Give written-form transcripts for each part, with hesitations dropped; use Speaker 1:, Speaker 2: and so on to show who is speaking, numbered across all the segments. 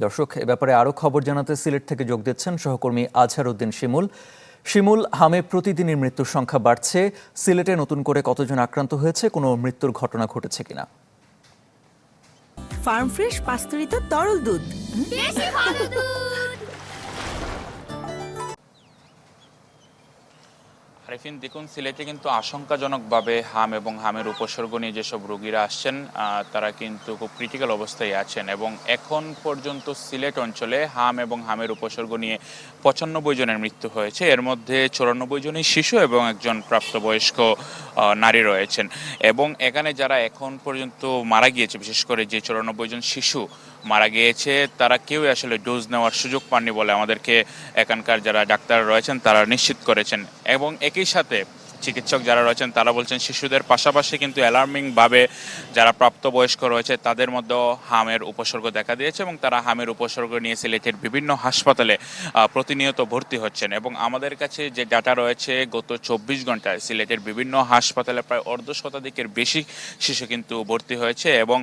Speaker 1: দর্শক, এ ব্যাপারে আরও খবর জানাতে সিলেট থেকে যোগ দিচ্ছেন সহকর্মী আজহার উদ্দিন শিমুল। শিমুল, হামে প্রতিদিনই মৃত্যুর সংখ্যা বাড়ছে। সিলেটে নতুন করে কতজন আক্রান্ত হয়েছে, কোনো মৃত্যুর ঘটনা ঘটেছে কিনা?
Speaker 2: ফার্ম ফ্রেশ পাস্তুরিত তরল দুধ,
Speaker 3: বেশি ভালো দুধ।
Speaker 4: আরিফিন, দেখুন, সিলেটে কিন্তু আশঙ্কাজনকভাবে হাম এবং হামের উপসর্গ নিয়ে যেসব রোগীরা আসছেন তারা কিন্তু খুব ক্রিটিক্যাল অবস্থায় আছেন এবং এখন পর্যন্ত সিলেট অঞ্চলে হাম এবং হামের উপসর্গ নিয়ে 95 জনের মৃত্যু হয়েছে। এর মধ্যে 94 জনই শিশু এবং একজন প্রাপ্তবয়স্ক নারী রয়েছেন। এবং এখানে যারা এখন পর্যন্ত মারা গিয়েছে, বিশেষ করে যে 94 জন শিশু মারা গিয়েছে, তারা কেউই আসলে ডোজ নেওয়ার সুযোগ পাননি বলে আমাদেরকে এখানকার যারা ডাক্তার রয়েছেন তারা নিশ্চিত করেছেন। এবং একই সাথে চিকিৎসক যারা রয়েছেন তারা বলছেন শিশুদের পাশাপাশি কিন্তু অ্যালার্মিংভাবে যারা প্রাপ্তবয়স্ক রয়েছে তাদের মধ্যেও হামের উপসর্গ দেখা দিয়েছে এবং তারা হামের উপসর্গ নিয়ে সিলেটের বিভিন্ন হাসপাতালে প্রতিনিয়ত ভর্তি হচ্ছেন। এবং আমাদের কাছে যে ডাটা রয়েছে, গত 24 ঘন্টায় সিলেটের বিভিন্ন হাসপাতালে প্রায় অর্ধশতাধিকের বেশি শিশু কিন্তু ভর্তি হয়েছে। এবং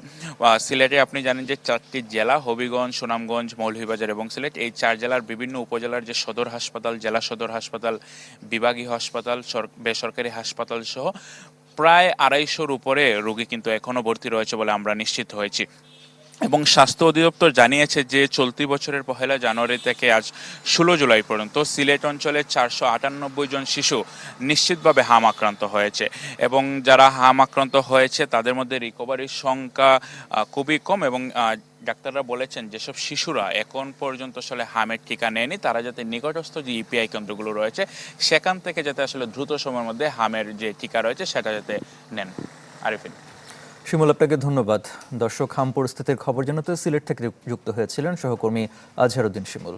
Speaker 4: সিলেটে আপনি জানেন যে 4টি জেলা, হবিগঞ্জ, সুনামগঞ্জ, মৌলভীবাজার এবং সিলেট, এই 4 জেলার বিভিন্ন উপজেলার যে সদর হাসপাতাল, জেলা সদর হাসপাতাল, বিভাগীয় হাসপাতাল, বেসরকারি হাসপাতাল সহ প্রায় 250-র উপরে রোগী কিন্তু এখনও ভর্তি রয়েছে বলে আমরা নিশ্চিত হয়েছি। এবং স্বাস্থ্য অধিদপ্তর জানিয়েছে যে চলতি বছরের 1 জানুয়ারি থেকে আজ 16 জুলাই পর্যন্ত সিলেট অঞ্চলে 498 জন শিশু নিশ্চিতভাবে হাম আক্রান্ত হয়েছে। এবং যারা হাম আক্রান্ত হয়েছে তাদের মধ্যে রিকভারির সংখ্যা খুবই কম। এবং ডাক্তাররা বলেছেন যেসব শিশুরা এখন পর্যন্ত আসলে হামের টিকা নেয়নি তারা যাতে নিকটস্থ যে ইপিআই কেন্দ্রগুলো রয়েছে সেখান থেকে যাতে আসলে দ্রুত সময়ের মধ্যে হামের যে টিকা রয়েছে সেটা যাতে নেন। আরিফিন।
Speaker 1: শিমুল, আপনাকে ধন্যবাদ। দর্শক, হাম পরিস্থিতির খবর জানাতে সিলেট থেকে যুক্ত হয়েছিলেন সহকর্মী আজহার উদ্দিন শিমুল।